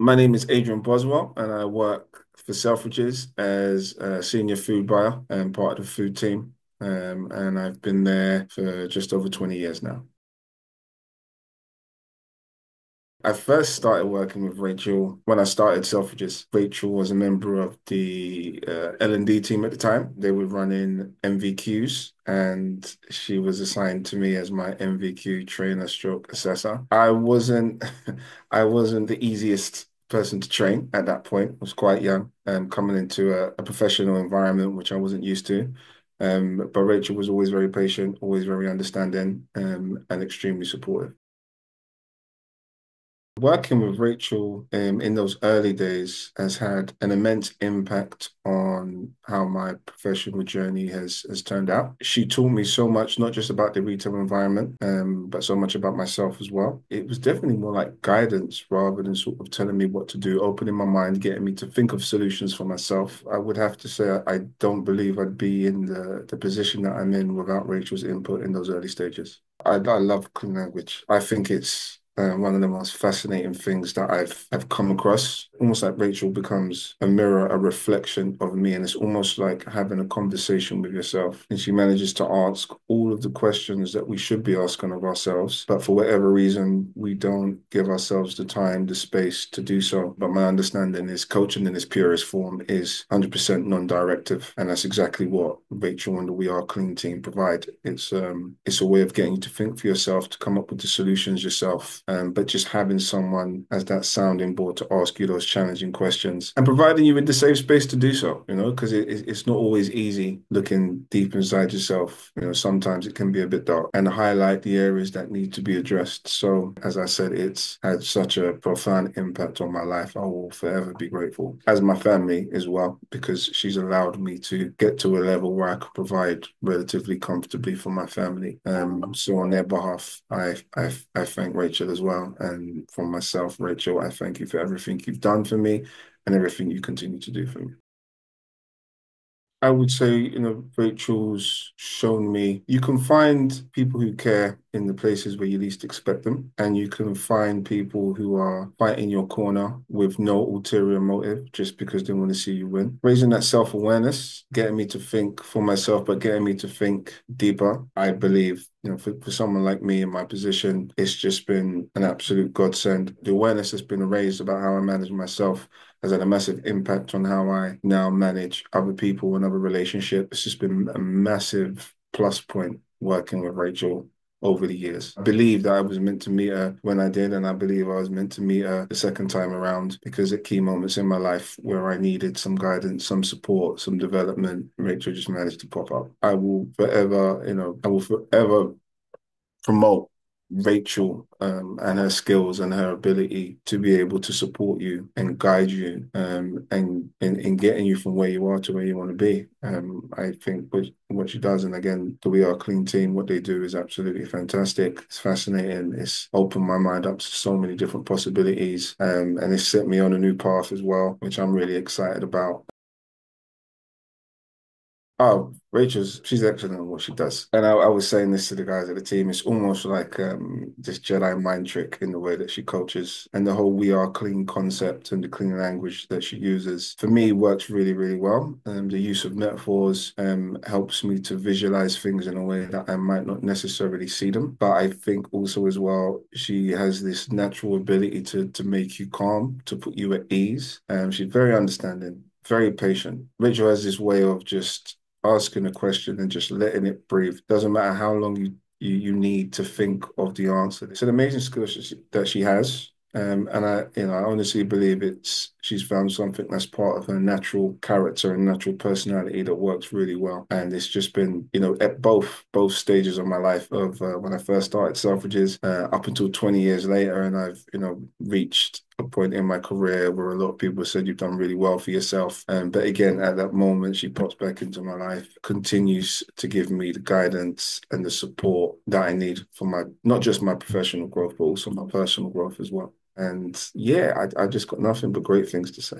My name is Adrian Boswell, and I work for Selfridges as a senior food buyer and part of the food team. And I've been there for just over 20 years now. I first started working with Rachel when I started Selfridges. Rachel was a member of the L&D team at the time. They were running MVQs, and she was assigned to me as my MVQ trainer stroke assessor. I wasn't the easiest person to train at that point. I was quite young and coming into a professional environment, which I wasn't used to. But Rachel was always very patient, always very understanding, and extremely supportive. Working with Rachel in those early days has had an immense impact on how my professional journey has turned out. She taught me so much, not just about the retail environment, but so much about myself as well. It was definitely more like guidance rather than sort of telling me what to do, opening my mind, getting me to think of solutions for myself. I would have to say I don't believe I'd be in the position that I'm in without Rachel's input in those early stages. I love clean language. I think it's one of the most fascinating things that I've come across. Almost like Rachel becomes a mirror, a reflection of me, and it's almost like having a conversation with yourself. And she manages to ask all of the questions that we should be asking of ourselves, but for whatever reason, we don't give ourselves the time, the space to do so. But my understanding is coaching in its purest form is 100% non-directive, and that's exactly what Rachel and the We Are Clean team provide. It's a way of getting you to think for yourself, to come up with the solutions yourself, but just having someone as that sounding board to ask you those challenging questions and providing you with the safe space to do so, because it's not always easy looking deep inside yourself. Sometimes it can be a bit dark and highlight the areas that need to be addressed. So, as I said, it's had such a profound impact on my life. I will forever be grateful, as my family as well, because she's allowed me to get to a level where I could provide relatively comfortably for my family. So on their behalf, I thank Rachel as well. And for myself, Rachel, I thank you for everything you've done for me and everything you continue to do for me. I would say, Rachel's shown me you can find people who care in the places where you least expect them, and you can find people who are fighting your corner with no ulterior motive, just because they want to see you win. Raising that self-awareness, getting me to think for myself, but getting me to think deeper. I believe, for someone like me in my position, it's just been an absolute godsend. The awareness that's been raised about how I manage myself has had a massive impact on how I now manage other people and other relationships. It's just been a massive plus point working with Rachel over the years. I believe that I was meant to meet her when I did, and I believe I was meant to meet her the second time around, because at key moments in my life where I needed some guidance, some support, some development, Rachel just managed to pop up. I will forever promote Rachel, and her skills and her ability to be able to support you and guide you, and in getting you from where you are to where you want to be. I think what she does, and again, the We Are Clean team, what they do is absolutely fantastic. It's fascinating. It's opened my mind up to so many different possibilities, and it's set me on a new path as well, which I'm really excited about. Oh, she's excellent at what she does. And I was saying this to the guys at the team. It's almost like this Jedi mind trick in the way that she coaches, and the whole We Are Clean concept and the clean language that she uses, for me, works really, really well. The use of metaphors helps me to visualize things in a way that I might not necessarily see them. But I think also as well, she has this natural ability to make you calm, to put you at ease. She's very understanding, very patient. Rachel has this way of just asking a question and just letting it breathe. Doesn't matter how long you need to think of the answer. It's an amazing skill that she has. And I honestly believe she's found something that's part of her natural character and natural personality that works really well. And it's just been, at both stages of my life, of when I first started Selfridges, up until 20 years later, and I've, reached a point in my career where a lot of people said you've done really well for yourself. But again, at that moment, she pops back into my life, continues to give me the guidance and the support that I need for not just my professional growth, but also my personal growth as well. And yeah, I just got nothing but great things to say.